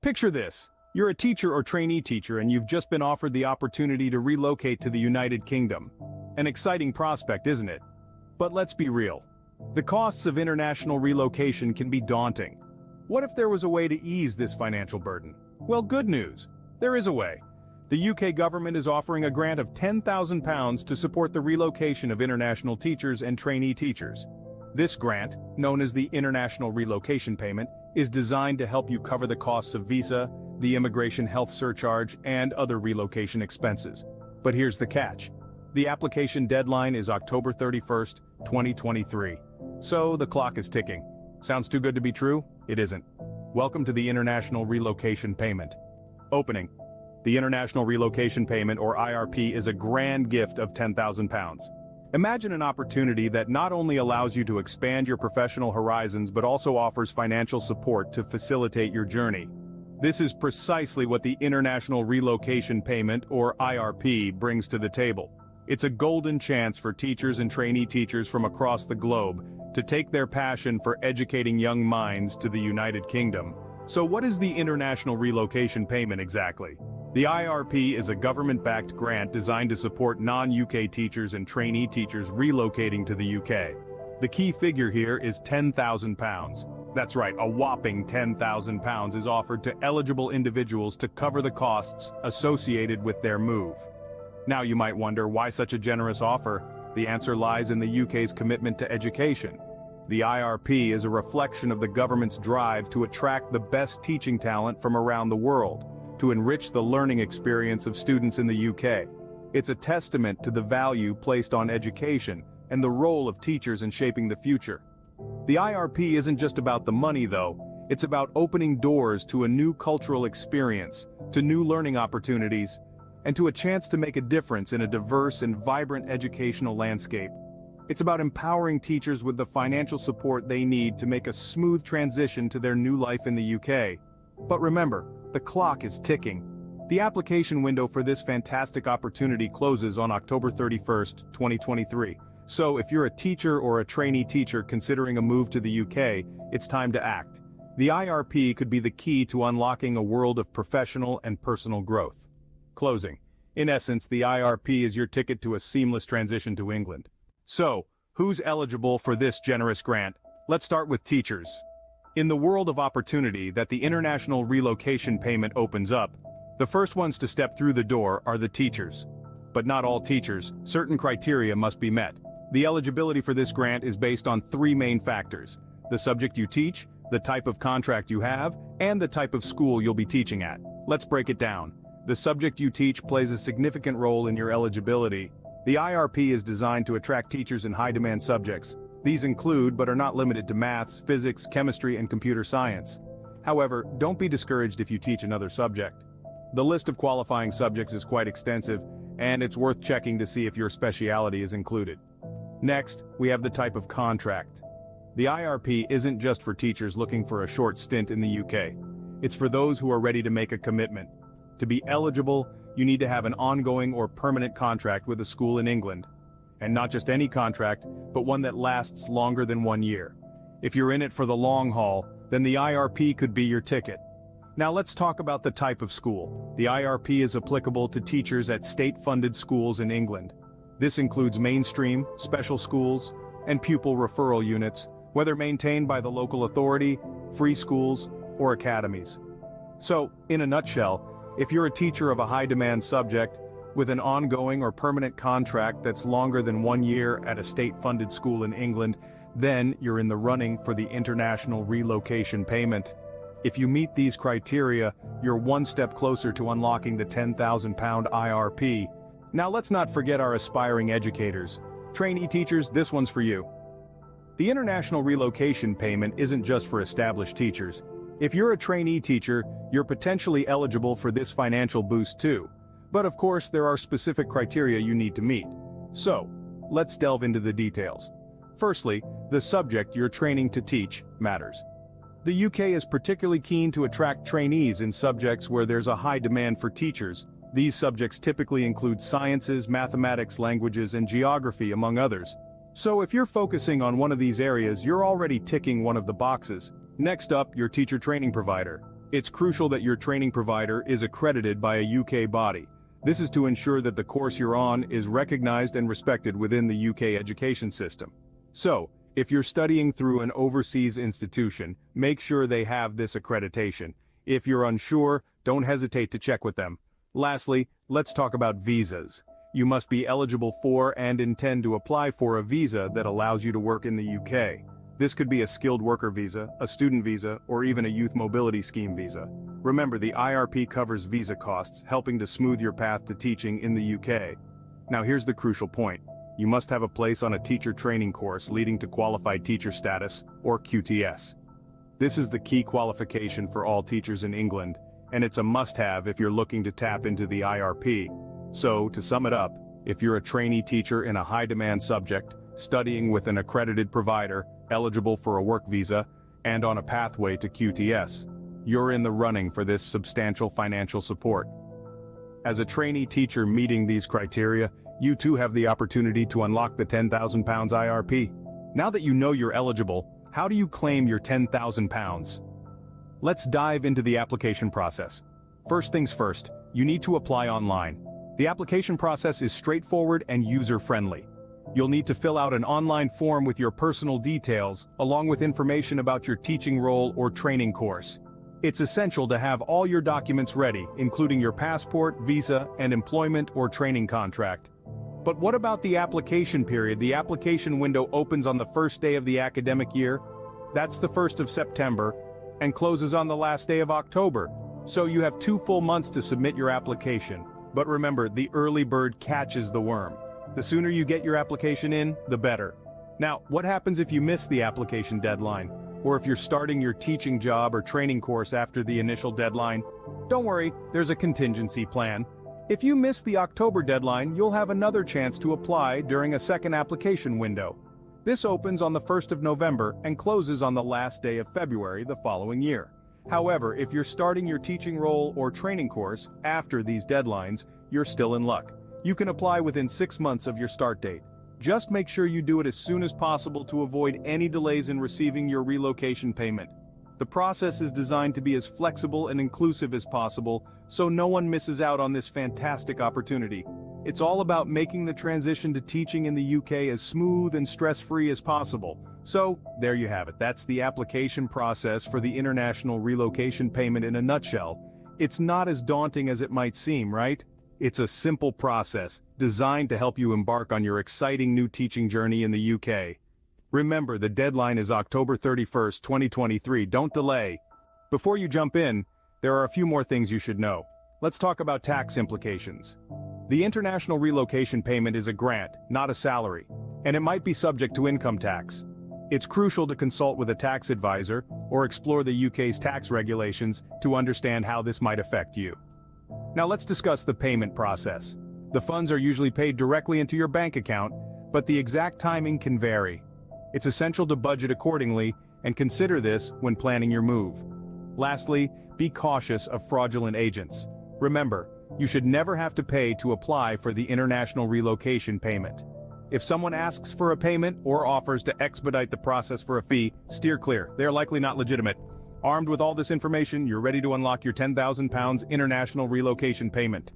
Picture this. You're a teacher or trainee teacher and you've just been offered the opportunity to relocate to the United Kingdom. An exciting prospect, isn't it? But let's be real. The costs of international relocation can be daunting. What if there was a way to ease this financial burden? Well, good news. There is a way. The UK government is offering a grant of £10,000 to support the relocation of international teachers and trainee teachers. This grant, known as the International Relocation Payment, is designed to help you cover the costs of visa, the immigration health surcharge, and other relocation expenses. But here's the catch. The application deadline is October 31st, 2023. So the clock is ticking. Sounds too good to be true? It isn't. Welcome to the International Relocation Payment. Opening. The International Relocation Payment, or IRP, is a grand gift of £10,000. Imagine an opportunity that not only allows you to expand your professional horizons but also offers financial support to facilitate your journey. This is precisely what the International Relocation Payment, or IRP, brings to the table. It's a golden chance for teachers and trainee teachers from across the globe to take their passion for educating young minds to the United Kingdom. So what is the International Relocation Payment exactly? The IRP is a government-backed grant designed to support non-UK teachers and trainee teachers relocating to the UK. The key figure here is £10,000. That's right, a whopping £10,000 is offered to eligible individuals to cover the costs associated with their move. Now you might wonder, why such a generous offer? The answer lies in the UK's commitment to education. The IRP is a reflection of the government's drive to attract the best teaching talent from around the world, to enrich the learning experience of students in the UK. It's a testament to the value placed on education and the role of teachers in shaping the future. The IRP isn't just about the money though, it's about opening doors to a new cultural experience, to new learning opportunities, and to a chance to make a difference in a diverse and vibrant educational landscape. It's about empowering teachers with the financial support they need to make a smooth transition to their new life in the UK. But remember, the clock is ticking. The application window for this fantastic opportunity closes on October 31st, 2023. So if you're a teacher or a trainee teacher considering a move to the UK, it's time to act. The IRP could be the key to unlocking a world of professional and personal growth. Closing. In essence, the IRP is your ticket to a seamless transition to England. So, who's eligible for this generous grant? Let's start with teachers. In the world of opportunity that the International Relocation Payment opens up, the first ones to step through the door are the teachers. But not all teachers, certain criteria must be met. The eligibility for this grant is based on three main factors: the subject you teach, the type of contract you have, and the type of school you'll be teaching at. Let's break it down. The subject you teach plays a significant role in your eligibility. The IRP is designed to attract teachers in high-demand subjects. These include, but are not limited to, maths, physics, chemistry, and computer science. However, don't be discouraged if you teach another subject. The list of qualifying subjects is quite extensive, and it's worth checking to see if your specialty is included. Next, we have the type of contract. The IRP isn't just for teachers looking for a short stint in the UK. It's for those who are ready to make a commitment. To be eligible, you need to have an ongoing or permanent contract with a school in England. And not just any contract, but one that lasts longer than 1 year. If you're in it for the long haul, then the IRP could be your ticket. Now let's talk about the type of school. The IRP is applicable to teachers at state-funded schools in England. This includes mainstream, special schools, and pupil referral units, whether maintained by the local authority, free schools, or academies. So, in a nutshell, if you're a teacher of a high-demand subject, with an ongoing or permanent contract that's longer than 1 year at a state-funded school in England, then you're in the running for the International Relocation Payment. If you meet these criteria, you're one step closer to unlocking the £10,000 IRP. Now let's not forget our aspiring educators. Trainee teachers, this one's for you. The International Relocation Payment isn't just for established teachers. If you're a trainee teacher, you're potentially eligible for this financial boost too. But of course, there are specific criteria you need to meet. So, let's delve into the details. Firstly, the subject you're training to teach matters. The UK is particularly keen to attract trainees in subjects where there's a high demand for teachers. These subjects typically include sciences, mathematics, languages, and geography, among others. So if you're focusing on one of these areas, you're already ticking one of the boxes. Next up, your teacher training provider. It's crucial that your training provider is accredited by a UK body. This is to ensure that the course you're on is recognized and respected within the UK education system. So, if you're studying through an overseas institution, make sure they have this accreditation. If you're unsure, don't hesitate to check with them. Lastly, let's talk about visas. You must be eligible for and intend to apply for a visa that allows you to work in the UK. This could be a skilled worker visa, a student visa, or even a youth mobility scheme visa. Remember, the IRP covers visa costs, helping to smooth your path to teaching in the UK. Now here's the crucial point. You must have a place on a teacher training course leading to qualified teacher status, or QTS. This is the key qualification for all teachers in England, and it's a must-have if you're looking to tap into the IRP. So, to sum it up, if you're a trainee teacher in a high-demand subject, studying with an accredited provider, eligible for a work visa, and on a pathway to QTS, you're in the running for this substantial financial support. As a trainee teacher meeting these criteria, you too have the opportunity to unlock the £10,000 IRP. Now that you know you're eligible, how do you claim your £10,000? Let's dive into the application process. First things first, you need to apply online. The application process is straightforward and user-friendly. You'll need to fill out an online form with your personal details, along with information about your teaching role or training course. It's essential to have all your documents ready, including your passport, visa, and employment or training contract. But what about the application period? The application window opens on the first day of the academic year. That's the 1st of September, and closes on the last day of October. So you have 2 full months to submit your application. But remember, the early bird catches the worm. The sooner you get your application in, the better. Now, what happens if you miss the application deadline? Or if you're starting your teaching job or training course after the initial deadline? Don't worry, there's a contingency plan. If you miss the October deadline, you'll have another chance to apply during a second application window. This opens on the 1st of November and closes on the last day of February the following year. However, if you're starting your teaching role or training course after these deadlines, you're still in luck. You can apply within 6 months of your start date. Just make sure you do it as soon as possible to avoid any delays in receiving your relocation payment. The process is designed to be as flexible and inclusive as possible, so no one misses out on this fantastic opportunity. It's all about making the transition to teaching in the UK as smooth and stress-free as possible. So, there you have it. That's the application process for the International Relocation Payment in a nutshell. It's not as daunting as it might seem, right? It's a simple process, designed to help you embark on your exciting new teaching journey in the UK. Remember, the deadline is October 31st, 2023. Don't delay. Before you jump in, there are a few more things you should know. Let's talk about tax implications. The International Relocation Payment is a grant, not a salary, and it might be subject to income tax. It's crucial to consult with a tax advisor or explore the UK's tax regulations to understand how this might affect you. Now let's discuss the payment process. The funds are usually paid directly into your bank account, but the exact timing can vary. It's essential to budget accordingly and consider this when planning your move. Lastly, be cautious of fraudulent agents. Remember, you should never have to pay to apply for the International Relocation Payment. If someone asks for a payment or offers to expedite the process for a fee, steer clear. They're likely not legitimate. Armed with all this information, you're ready to unlock your £10,000 International Relocation Payment.